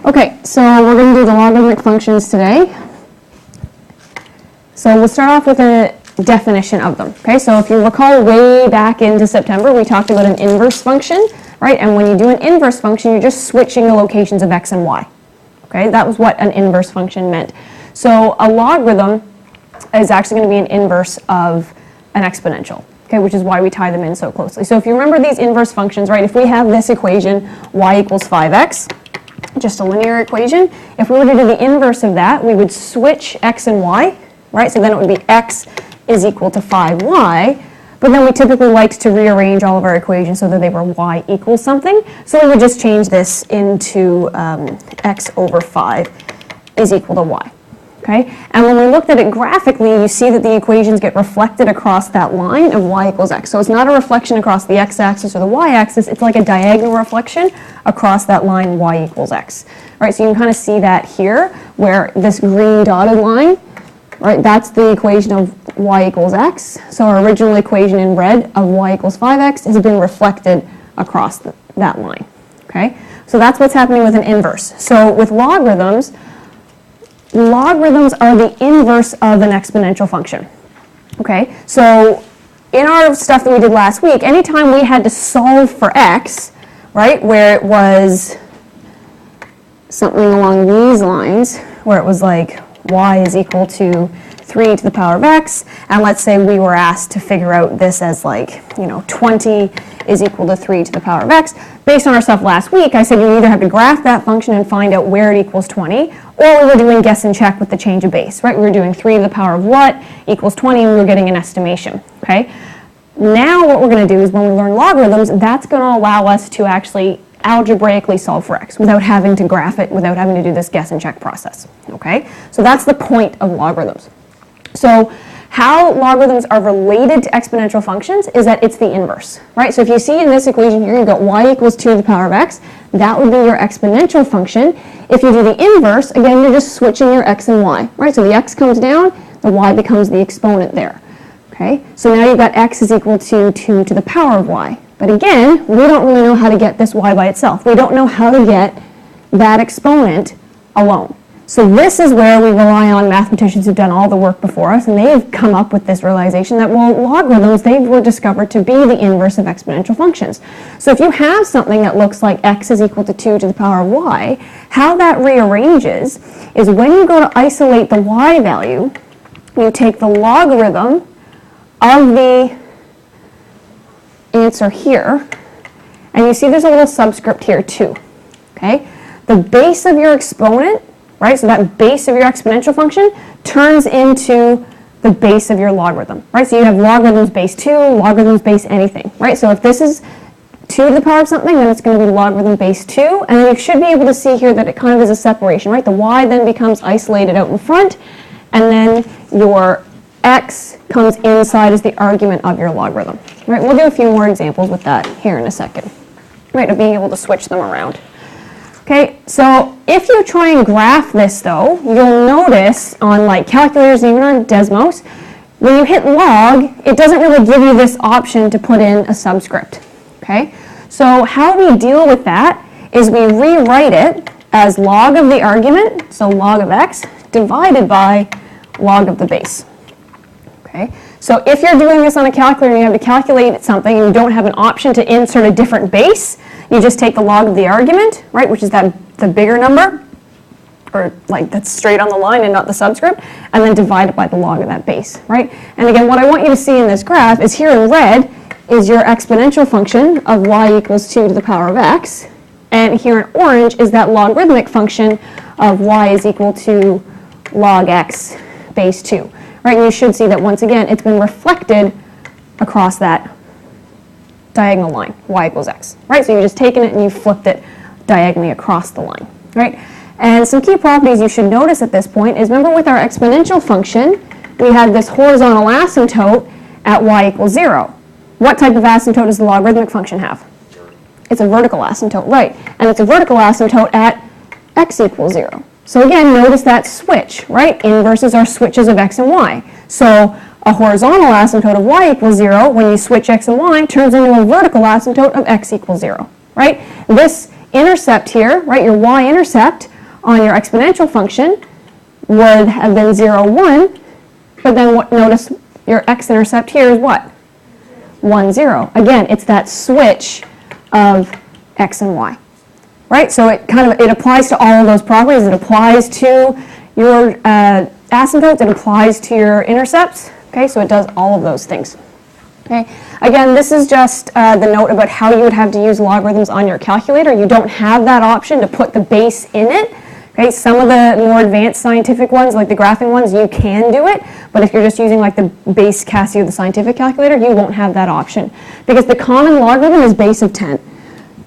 Okay, so we're going to do the logarithmic functions today. So we'll start off with a definition of them. Okay, so if you recall way back into September, we talked about an inverse function, right? And when you do an inverse function, you're just switching the locations of x and y. Okay, that was what an inverse function meant. So a logarithm is actually going to be an inverse of an exponential. Okay, which is why we tie them in so closely. So if you remember these inverse functions, right, if we have this equation, y equals 5x, just a linear equation, if we were to do the inverse of that, we would switch x and y, right? So then it would be x is equal to 5y, but then we typically liked to rearrange all of our equations so that they were y equals something. So we would just change this into x over 5 is equal to y. Okay? And when we looked at it graphically, you see that the equations get reflected across that line of y equals x. So it's not a reflection across the x-axis or the y-axis, it's like a diagonal reflection across that line y equals x. Right, so you can kind of see that here, where this green dotted line, right, that's the equation of y equals x. So our original equation in red of y equals 5x has been reflected across that line. Okay? So that's what's happening with an inverse. So with logarithms are the inverse of an exponential function. Okay, so in our stuff that we did last week, anytime we had to solve for x, right, where it was something along these lines, where it was like y is equal to 3 to the power of x, and let's say we were asked to figure out this as like, 20 is equal to 3 to the power of x. Based on our stuff last week, I said you either have to graph that function and find out where it equals 20, or we were doing guess and check with the change of base, right? We were doing 3 to the power of what equals 20, and we were getting an estimation, okay? Now what we're going to do is when we learn logarithms, that's going to allow us to actually algebraically solve for x without having to graph it, without having to do this guess and check process, okay? So that's the point of logarithms. So how logarithms are related to exponential functions is that it's the inverse, right? So if you see in this equation here, you've got y equals 2 to the power of x. That would be your exponential function. If you do the inverse, again, you're just switching your x and y, right? So the x comes down, the y becomes the exponent there, okay? So now you've got x is equal to 2 to the power of y. But again, we don't really know how to get this y by itself. We don't know how to get that exponent alone. So this is where we rely on mathematicians who've done all the work before us, and they've come up with this realization that, well, logarithms, they were discovered to be the inverse of exponential functions. So if you have something that looks like x is equal to 2 to the power of y, how that rearranges is when you go to isolate the y value, you take the logarithm of the answer here, and you see there's a little subscript here too, okay? The base of your exponent, right, so that base of your exponential function turns into the base of your logarithm, right? So you have logarithms base 2, logarithms base anything, right? So if this is 2 to the power of something, then it's going to be logarithm base 2, and then you should be able to see here that it kind of is a separation, right? The y then becomes isolated out in front, and then your x comes inside as the argument of your logarithm, right? We'll do a few more examples with that here in a second, right, of being able to switch them around. Okay, so if you try and graph this though, you'll notice on like calculators, even on Desmos, when you hit log, it doesn't really give you this option to put in a subscript, okay? So how we deal with that is we rewrite it as log of the argument, so log of x, divided by log of the base, okay? So if you're doing this on a calculator and you have to calculate something and you don't have an option to insert a different base, you just take the log of the argument, right, which is the bigger number, or like that's straight on the line and not the subscript, and then divide it by the log of that base, right? And again, what I want you to see in this graph is here in red is your exponential function of y equals 2 to the power of x, and here in orange is that logarithmic function of y is equal to log x base 2, right? And you should see that once again, it's been reflected across that diagonal line, y equals x, right? So you've just taken it and you've flipped it diagonally across the line, right? And some key properties you should notice at this point is, remember with our exponential function, we had this horizontal asymptote at y equals 0. What type of asymptote does the logarithmic function have? It's a vertical asymptote, right? And it's a vertical asymptote at x equals 0. So again, notice that switch, right? Inverses are switches of x and y. So a horizontal asymptote of y equals 0, when you switch x and y, turns into a vertical asymptote of x equals 0, right? This intercept here, right, your y-intercept on your exponential function would have been 0, 1, but then notice your x-intercept here is what? 1, 0. Again, it's that switch of x and y, right? So it applies to all of those properties. It applies to your asymptotes. It applies to your intercepts. Okay, so it does all of those things. Okay, again, this is just the note about how you would have to use logarithms on your calculator. You don't have that option to put the base in it. Okay, some of the more advanced scientific ones, like the graphing ones, you can do it, but if you're just using like the base Casio, the scientific calculator, you won't have that option because the common logarithm is base of 10.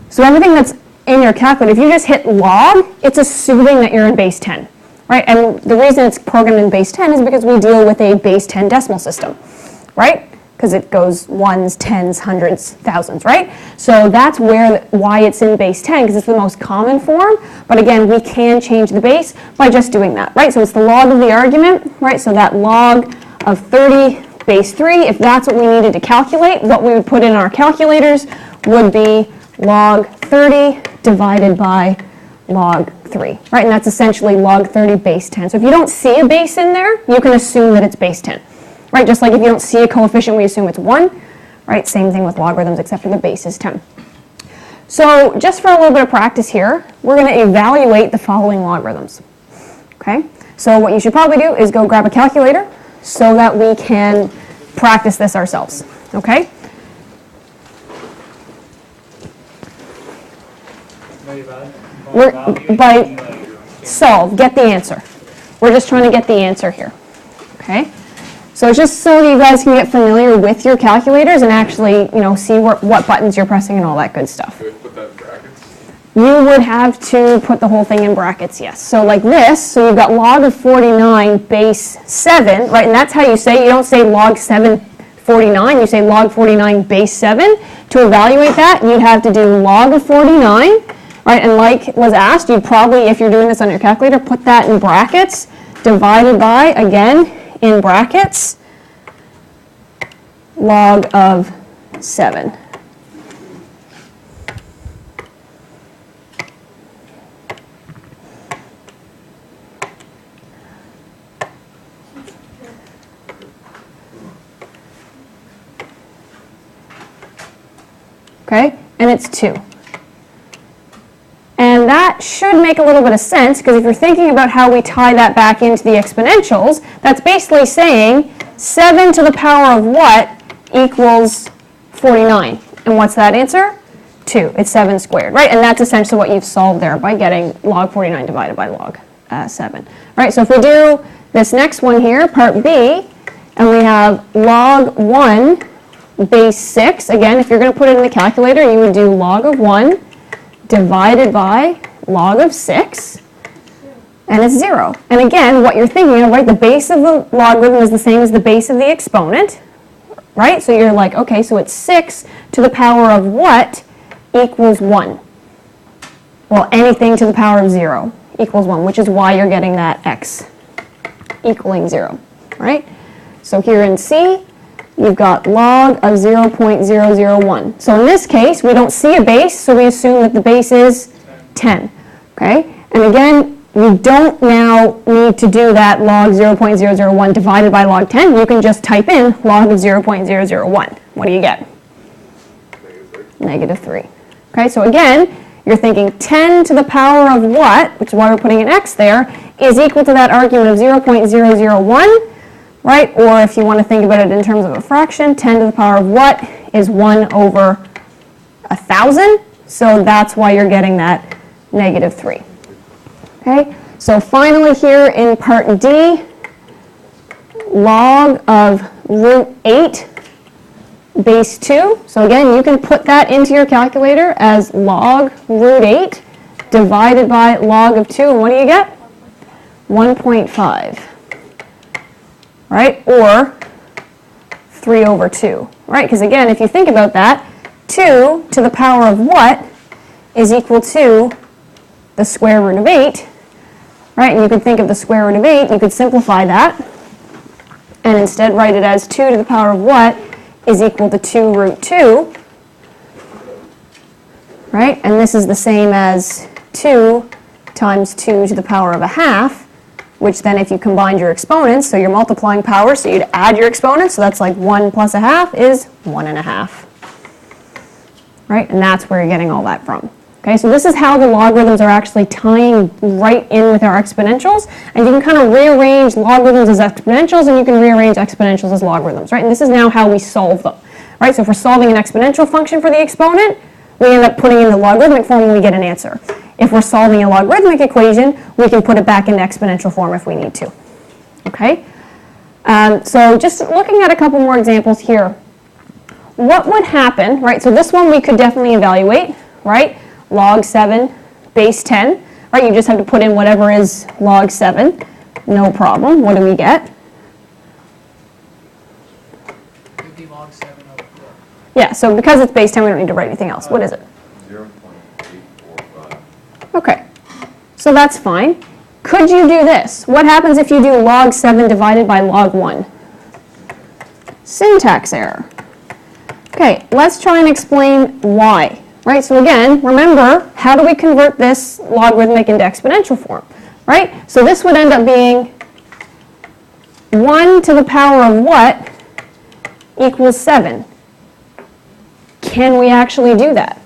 So everything that's in your calculator, if you just hit log, it's assuming that you're in base 10, right? And the reason it's programmed in base 10 is because we deal with a base 10 decimal system, right? Because it goes ones, tens, hundreds, thousands, right? So that's why it's in base 10, because it's the most common form. But again, we can change the base by just doing that, right? So it's the log of the argument, right? So that log of 30 base 3, if that's what we needed to calculate, what we would put in our calculators would be log 30 divided by log 3, right? And that's essentially log 30 base 10. So if you don't see a base in there, you can assume that it's base 10. Right, just like if you don't see a coefficient, we assume it's 1, right? Same thing with logarithms, except for the base is 10. So just for a little bit of practice here, we're going to evaluate the following logarithms, okay? So what you should probably do is go grab a calculator so that we can practice this ourselves, okay? Solve, get the answer. We're just trying to get the answer here, okay? So it's just so that you guys can get familiar with your calculators and actually, see what buttons you're pressing and all that good stuff. Do we put that in brackets? You would have to put the whole thing in brackets, yes. So like this, so you've got log of 49 base 7, right? And that's how you don't say log 7 49, you say log 49 base 7. To evaluate that, you'd have to do log of 49, right? And like was asked, you'd probably, if you're doing this on your calculator, put that in brackets, divided by, again, in brackets, log of 7. Okay, and it's 2. And that should make a little bit of sense, because if you're thinking about how we tie that back into the exponentials, that's basically saying 7 to the power of what equals 49. And what's that answer? 2. It's 7 squared, right? And that's essentially what you've solved there by getting log 49 divided by log 7. Right, so if we do this next one here, part B, and we have log 1 base 6. Again, if you're going to put it in the calculator, you would do log of 1 divided by log of 6, and it's 0. And again, what you're thinking of, right, the base of the logarithm is the same as the base of the exponent, right? So you're like, okay, so it's 6 to the power of what equals 1? Well, anything to the power of 0 equals 1, which is why you're getting that x equaling 0, right? So here in C, you've got log of 0.001. So in this case, we don't see a base, so we assume that the base is 10. Okay? And again, you don't now need to do that log 0.001 divided by log 10. You can just type in log of 0.001. What do you get? Negative 3. Okay, so again, you're thinking 10 to the power of what, which is why we're putting an x there, is equal to that argument of 0.001. Right, or if you want to think about it in terms of a fraction, 10 to the power of what is 1 over 1,000. So that's why you're getting that negative 3. Okay, so finally here in part D, log of root 8 base 2. So again, you can put that into your calculator as log root 8 divided by log of 2. And what do you get? 1.5. Right, or 3 over 2, right? Because again, if you think about that, 2 to the power of what is equal to the square root of 8, right? And you can think of the square root of 8, you could simplify that, and instead write it as 2 to the power of what is equal to 2 root 2, right? And this is the same as 2 times 2 to the power of a half, which then if you combined your exponents, so you're multiplying power, so you'd add your exponents, so that's like 1 plus a half is 1.5. Right? And that's where you're getting all that from. Okay, so this is how the logarithms are actually tying right in with our exponentials, and you can kind of rearrange logarithms as exponentials, and you can rearrange exponentials as logarithms, right? And this is now how we solve them, right? So if we're solving an exponential function for the exponent, we end up putting in the logarithmic form and we get an answer. If we're solving a logarithmic equation, we can put it back in exponential form if we need to, okay? So just looking at a couple more examples here, what would happen, right? So this one we could definitely evaluate, right? Log 7 base 10, right? You just have to put in whatever is log 7, no problem. What do we get? 50 log 7 over 4. Yeah, so because it's base 10, we don't need to write anything else. What is it? 0.845. Okay, so that's fine. Could you do this? What happens if you do log 7 divided by log 1? Syntax error. Okay, let's try and explain why. Right, so again, remember, how do we convert this logarithmic into exponential form? Right, so this would end up being 1 to the power of what equals 7. Can we actually do that?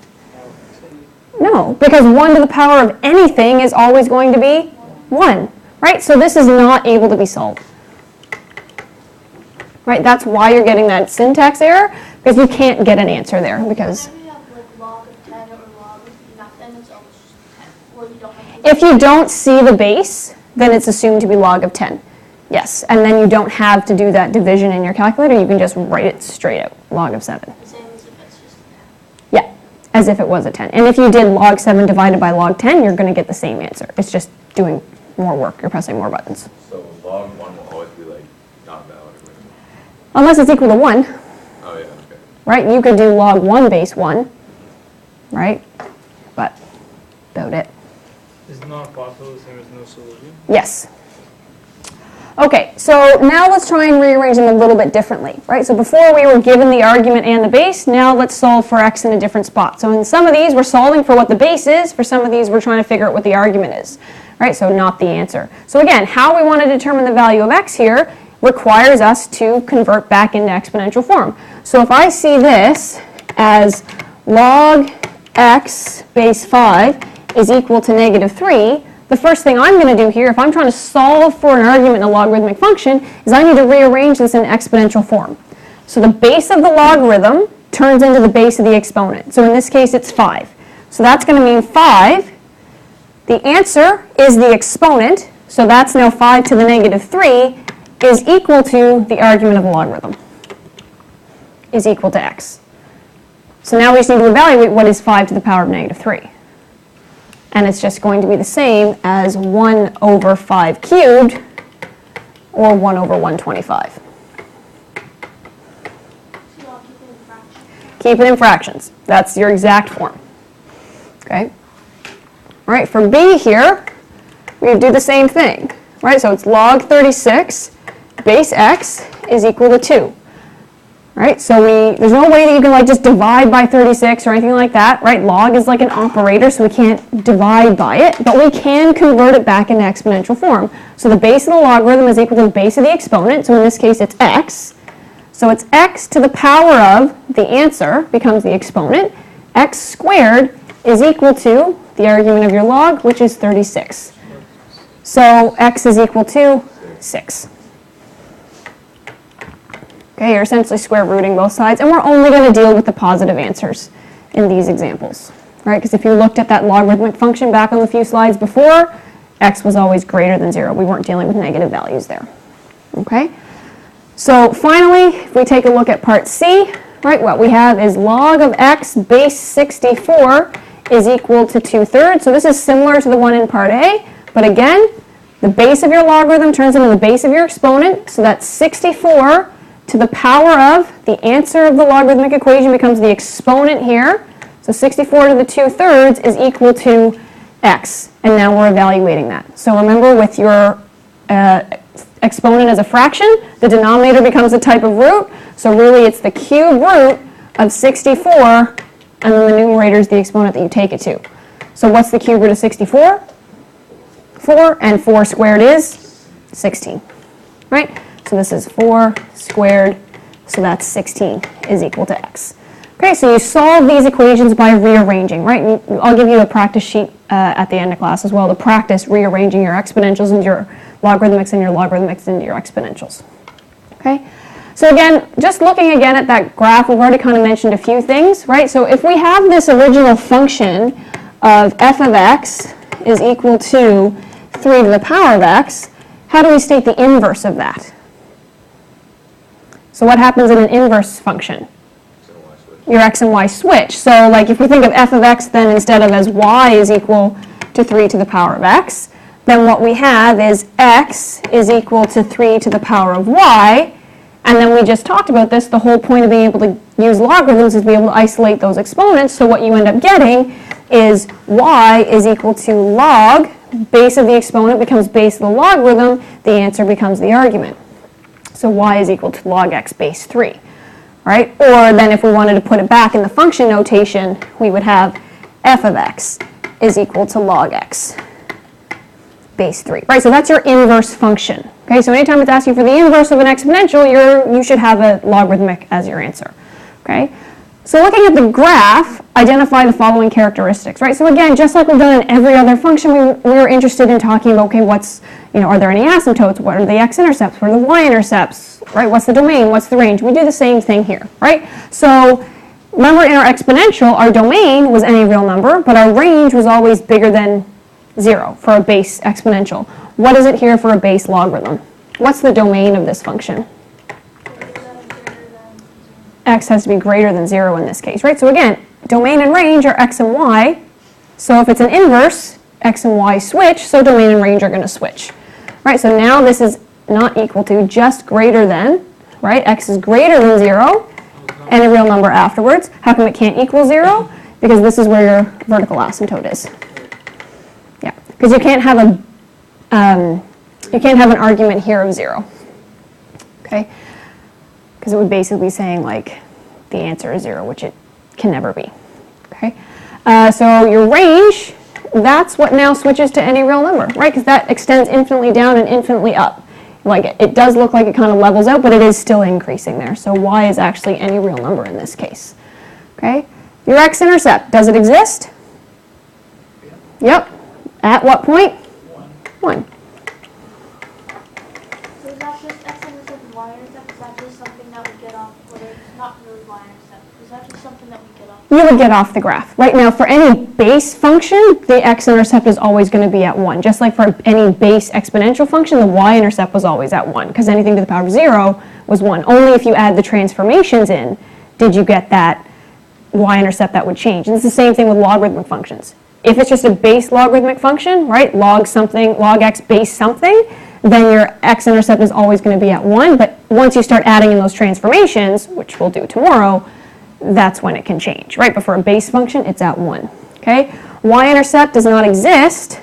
No, because 1 to the power of anything is always going to be 1. Right, so this is not able to be solved. Right, that's why you're getting that syntax error, because you can't get an answer there, because if you don't see the base, then it's assumed to be log of 10. Yes, and then you don't have to do that division in your calculator. You can just write it straight out, log of 7. The same as if it's just 10. Yeah, as if it was a 10. And if you did log 7 divided by log 10, you're going to get the same answer. It's just doing more work. You're pressing more buttons. So log 1 will always be like not valid or whatever. Unless it's equal to 1. Oh yeah, okay. Right? You could do log 1 base 1, right? But about it. Is not possible the same as no solution? Yes. Okay, so now let's try and rearrange them a little bit differently, right? So before we were given the argument and the base, now let's solve for x in a different spot. So in some of these, we're solving for what the base is. For some of these, we're trying to figure out what the argument is, right? So not the answer. So again, how we want to determine the value of x here requires us to convert back into exponential form. So if I see this as log x base 5 is equal to negative 3, the first thing I'm going to do here, if I'm trying to solve for an argument in a logarithmic function, is I need to rearrange this in exponential form. So the base of the logarithm turns into the base of the exponent. So in this case, it's 5. So that's going to mean 5. The answer is the exponent, so that's now 5 to the negative 3, is equal to the argument of the logarithm, is equal to x. So now we just need to evaluate what is 5 to the power of negative 3. And it's just going to be the same as 1 over 5 cubed, or 1 over 125. Keep it in fractions. That's your exact form. Okay? All right, for b here, we do the same thing. Right, so it's log 36 base x is equal to 2. Right, so there's no way that you can like just divide by 36 or anything like that, right? Log is like an operator, so we can't divide by it, but we can convert it back into exponential form. So the base of the logarithm is equal to the base of the exponent, so in this case it's x. So it's x to the power of the answer becomes the exponent. X squared is equal to the argument of your log, which is 36. So x is equal to 6. Okay, you're essentially square rooting both sides, and we're only going to deal with the positive answers in these examples, right? Because if you looked at that logarithmic function back on the few slides before, x was always greater than 0. We weren't dealing with negative values there, okay? So finally, if we take a look at part C, right, what we have is log of x base 64 is equal to 2/3. So this is similar to the one in part A, but again, the base of your logarithm turns into the base of your exponent, so that's 64 to the power of the answer of the logarithmic equation becomes the exponent here. So 64 to the 2/3 is equal to x, and now we're evaluating that. So remember, with your exponent as a fraction, the denominator becomes a type of root, so really it's the cube root of 64 and then the numerator is the exponent that you take it to. So what's the cube root of 64? 4, and 4 squared is 16, right? So this is 4 squared, so that's 16 is equal to x. Okay, so you solve these equations by rearranging, right? And I'll give you a practice sheet at the end of class as well to practice rearranging your exponentials into your logarithmics and your logarithmics into your exponentials. Okay, so again, just looking again at that graph, we've already kind of mentioned a few things, right? So if we have this original function of f of x is equal to 3 to the power of x, how do we state the inverse of that? So what happens in an inverse function? Your x and y switch. So like if we think of f of x then instead of as y is equal to 3 to the power of x, then what we have is x is equal to 3 to the power of y, and then we just talked about this, the whole point of being able to use logarithms is to be able to isolate those exponents, so what you end up getting is y is equal to log, base of the exponent becomes base of the logarithm, the answer becomes the argument. So y is equal to log x base 3. Right? Or then if we wanted to put it back in the function notation, we would have f of x is equal to log x base 3. Right? So that's your inverse function. Okay? So anytime it's asking for the inverse of an exponential, you should have a logarithmic as your answer. Okay? So looking at the graph, identify the following characteristics. Right? So again, just like we've done in every other function, we were interested in talking about, okay, what's, are there any asymptotes? What are the x-intercepts? What are the y-intercepts? Right? What's the domain? What's the range? We do the same thing here, right? So remember in our exponential, our domain was any real number, but our range was always bigger than 0 for a base exponential. What is it here for a base logarithm? What's the domain of this function? X has to be greater than 0 in this case, right? So again, domain and range are x and y. So if it's an inverse, x and y switch, so domain and range are going to switch. Right, so now this is not equal to, just greater than, right? X is greater than 0, and a real number afterwards. How come it can't equal 0? Because this is where your vertical asymptote is. Yeah, because you can't have an argument here of 0. Okay, because it would basically be saying like the answer is 0, which it can never be. Okay, so your range, that's what now switches to any real number, right? Because that extends infinitely down and infinitely up. Like it does look like it kind of levels out, but it is still increasing there. So y is actually any real number in this case. Okay? Your x-intercept, does it exist? Yep. At what point? 1. So is that just x-intercept and y-intercept? Is that just something that we get off, or it's not really y-intercept? Is that just something that we get off? You would get off the graph. Right now, for any base function, the x-intercept is always going to be at 1. Just like for any base exponential function, the y-intercept was always at 1, because anything to the power of 0 was 1. Only if you add the transformations in did you get that y-intercept that would change. And it's the same thing with logarithmic functions. If it's just a base logarithmic function, right, log something, log x base something, then your x-intercept is always going to be at 1. But once you start adding in those transformations, which we'll do tomorrow, that's when it can change, right? But for a base function, it's at 1, okay? Y-intercept does not exist,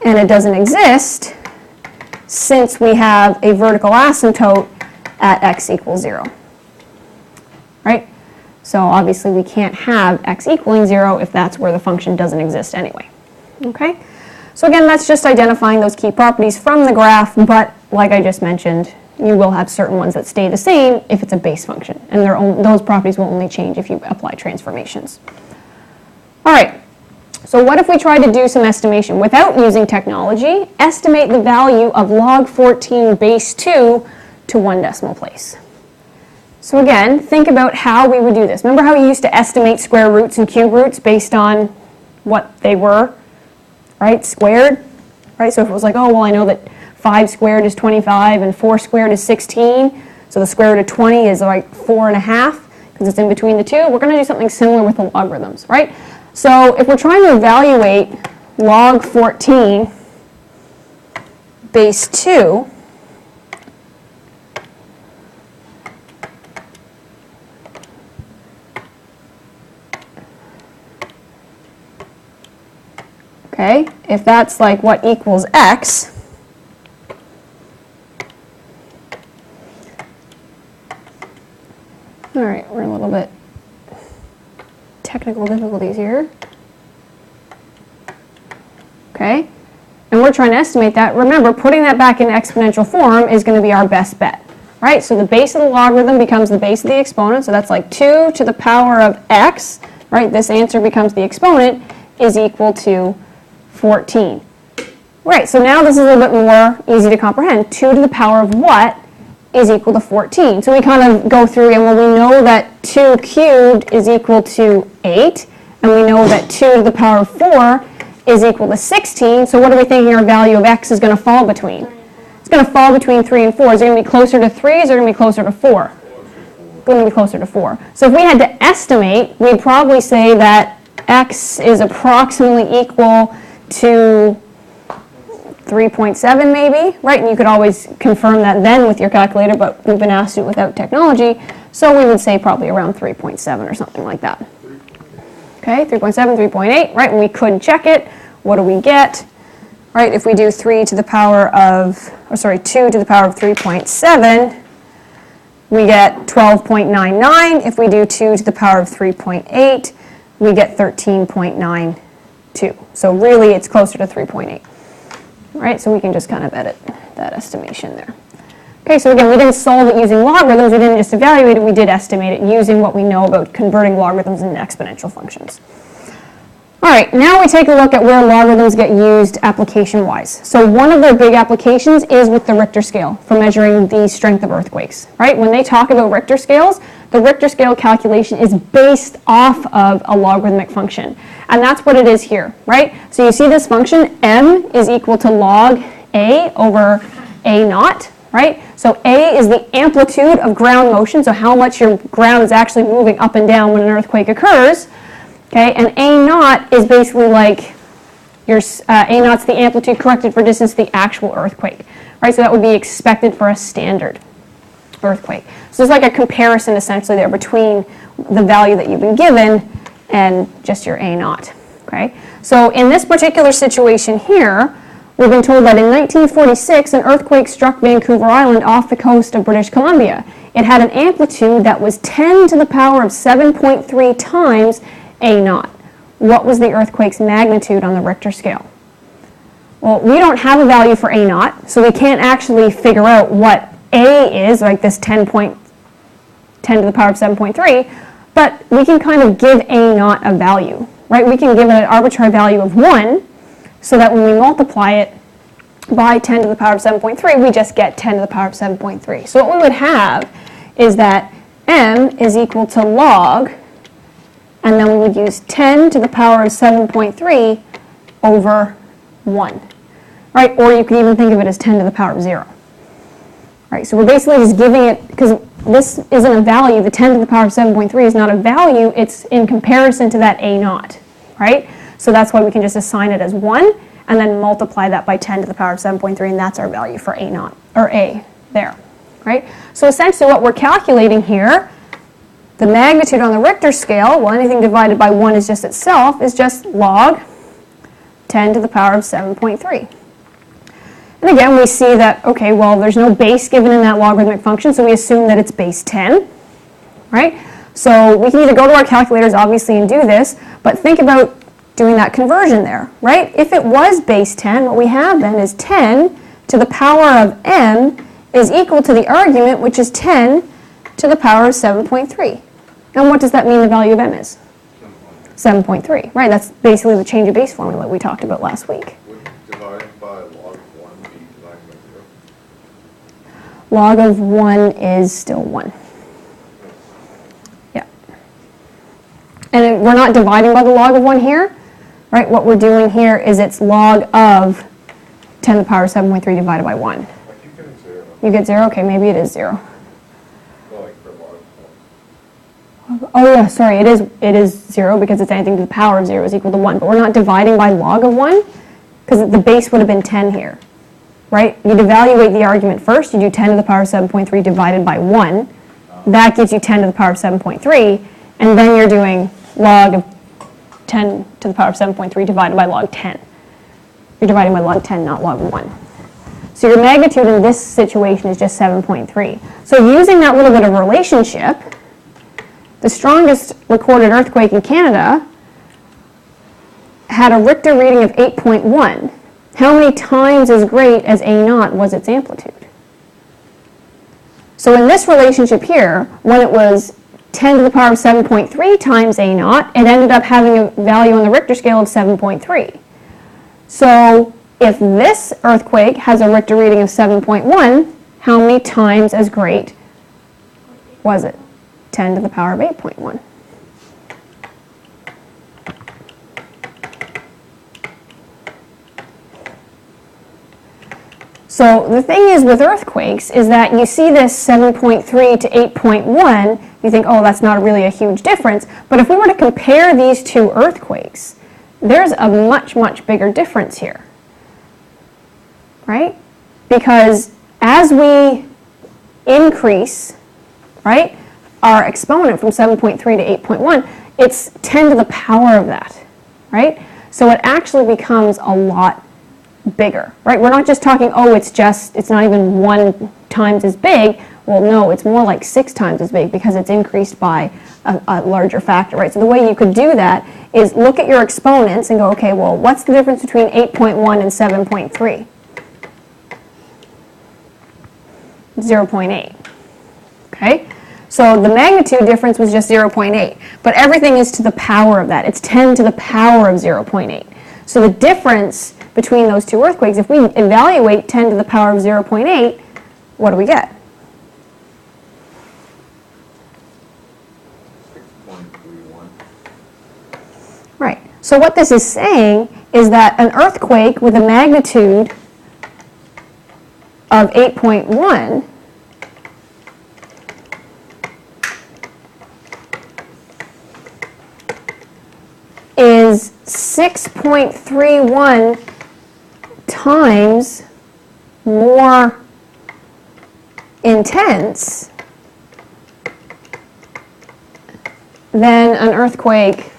and it doesn't exist since we have a vertical asymptote at x equals 0, right? So obviously we can't have x equaling 0 if that's where the function doesn't exist anyway, okay? So again, that's just identifying those key properties from the graph, but like I just mentioned, you will have certain ones that stay the same if it's a base function, and those properties will only change if you apply transformations. All right, so what if we tried to do some estimation without using technology? Estimate the value of log 14 base 2 to 1 decimal place. So again, think about how we would do this. Remember how you used to estimate square roots and cube roots based on what they were, right, squared? Right, so if it was like, oh, well, I know that 5 squared is 25 and 4 squared is 16, so the square root of 20 is like 4.5 because it's in between the two. We're going to do something similar with the logarithms, right? So if we're trying to evaluate log 14 base 2, okay, if that's like what equals x, all right, we're a little bit technical difficulties here. Okay, and we're trying to estimate that. Remember, putting that back in exponential form is going to be our best bet, right? So the base of the logarithm becomes the base of the exponent, so that's like 2 to the power of x, right? This answer becomes the exponent is equal to 14. Right, so now this is a little bit more easy to comprehend. 2 to the power of what is equal to 14? So we kind of go through again, well, we know that 2 cubed is equal to 8, and we know that 2 to the power of 4 is equal to 16, so what are we thinking our value of x is going to fall between? It's going to fall between 3 and 4. Is it going to be closer to 3, or is it going to be closer to 4? Going to be closer to 4. So if we had to estimate, we'd probably say that x is approximately equal to 3.7 maybe, right? And you could always confirm that then with your calculator, but we've been asked to do it without technology, so we would say probably around 3.7 or something like that. Okay, 3.7, 3.8, right? And we could check it. What do we get? Right, if we do 2 to the power of 3.7, we get 12.99. If we do 2 to the power of 3.8, we get 13.92. So really, it's closer to 3.8. Right, so we can just kind of edit that estimation there. Okay, so again, we didn't solve it using logarithms, we didn't just evaluate it, we did estimate it using what we know about converting logarithms into exponential functions. All right, now we take a look at where logarithms get used application-wise. So one of their big applications is with the Richter scale for measuring the strength of earthquakes, right? When they talk about Richter scales, the Richter scale calculation is based off of a logarithmic function. And that's what it is here, right? So you see this function, m is equal to log a over a naught, right? So a is the amplitude of ground motion, so how much your ground is actually moving up and down when an earthquake occurs. Okay, and a naught is basically like your a naught's the amplitude corrected for distance to the actual earthquake, right? So that would be expected for a standard earthquake. So there's like a comparison essentially there between the value that you've been given and just your a naught. Okay, so in this particular situation here, we've been told that in 1946 an earthquake struck Vancouver Island off the coast of British Columbia. It had an amplitude that was 10 to the power of 7.3 times a naught. What was the earthquake's magnitude on the Richter scale? Well, we don't have a value for a naught, so we can't actually figure out what a is, like this 10 to the power of 7.3, but we can kind of give a naught a value, right? We can give it an arbitrary value of 1, so that when we multiply it by 10 to the power of 7.3, we just get 10 to the power of 7.3. So what we would have is that m is equal to log, and then we would use 10 to the power of 7.3 over 1, right? Or you can even think of it as 10 to the power of 0. Right, so we're basically just giving it, because this isn't a value, the 10 to the power of 7.3 is not a value, it's in comparison to that a naught, right? So that's why we can just assign it as 1, and then multiply that by 10 to the power of 7.3, and that's our value for a naught, or a there, right? So essentially what we're calculating here, the magnitude on the Richter scale, well, anything divided by 1 is just itself, is just log 10 to the power of 7.3. And again, we see that, okay, well, there's no base given in that logarithmic function, so we assume that it's base 10, right? So we can either go to our calculators, obviously, and do this, but think about doing that conversion there, right? If it was base 10, what we have then is 10 to the power of m is equal to the argument, which is 10 to the power of 7.3. And what does that mean the value of m is? 7.3, right? That's basically the change of base formula we talked about last week. Would dividing by log of 1 be dividing by 0? Log of 1 is still 1. Yeah. And we're not dividing by the log of 1 here, right? What we're doing here is it's log of 10 to the power of 7.3 divided by 1. I keep getting 0. You get 0? Okay, maybe it is 0. Well, like for log of 1. Oh yeah, sorry, it is 0 because it's anything to the power of 0 is equal to 1. But we're not dividing by log of 1 because the base would have been 10 here, right? You'd evaluate the argument first. You do 10 to the power of 7.3 divided by 1. That gives you 10 to the power of 7.3. And then you're doing log of 10 to the power of 7.3 divided by log 10. You're dividing by log 10, not log 1. So your magnitude in this situation is just 7.3. So using that little bit of relationship, the strongest recorded earthquake in Canada had a Richter reading of 8.1. How many times as great as A naught was its amplitude? So in this relationship here, when it was 10 to the power of 7.3 times A naught, it ended up having a value on the Richter scale of 7.3. So if this earthquake has a Richter reading of 7.1, how many times as great was it? 10 to the power of 8.1. So the thing is with earthquakes is that you see this 7.3 to 8.1, you think, oh, that's not really a huge difference. But if we were to compare these two earthquakes, there's a much, much bigger difference here, right? Because as we increase, right, our exponent from 7.3 to 8.1, it's 10 to the power of that, right? So it actually becomes a lot bigger, right? We're not just talking, oh, it's not even 1 times as big. Well, no, it's more like 6 times as big because it's increased by a larger factor, right? So the way you could do that is look at your exponents and go, okay, well, what's the difference between 8.1 and 7.3? 0.8, okay? So the magnitude difference was just 0.8, but everything is to the power of that. It's 10 to the power of 0.8. So the difference between those two earthquakes, if we evaluate 10 to the power of 0.8, what do we get? 6.31. Right. So what this is saying is that an earthquake with a magnitude of 8.1 is 6.31 times more intense than an earthquake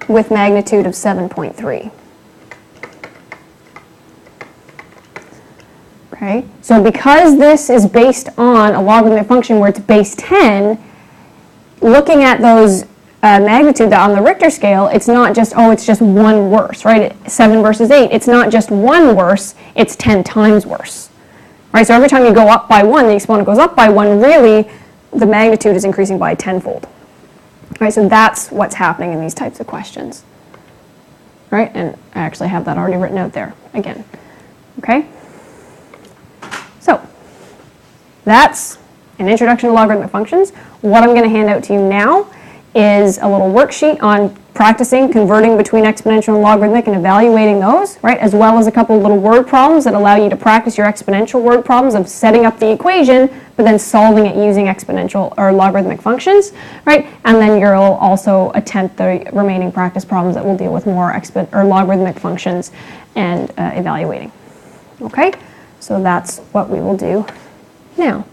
with magnitude of 7.3. Okay, so because this is based on a logarithmic function where it's base 10, looking at those magnitude on the Richter scale, it's not just, oh, it's just 1 worse, right? 7 versus 8, it's not just 1 worse, it's 10 times worse. Right, so every time you go up by 1, the exponent goes up by 1, really, the magnitude is increasing by tenfold. Right, so that's what's happening in these types of questions. Right, and I actually have that already written out there again. Okay? So, that's an introduction to logarithmic functions. What I'm going to hand out to you now is a little worksheet on practicing converting between exponential and logarithmic and evaluating those, right, as well as a couple of little word problems that allow you to practice your exponential word problems of setting up the equation, but then solving it using exponential or logarithmic functions, right, and then you'll also attempt the remaining practice problems that will deal with more logarithmic functions and evaluating. Okay, so that's what we will do now.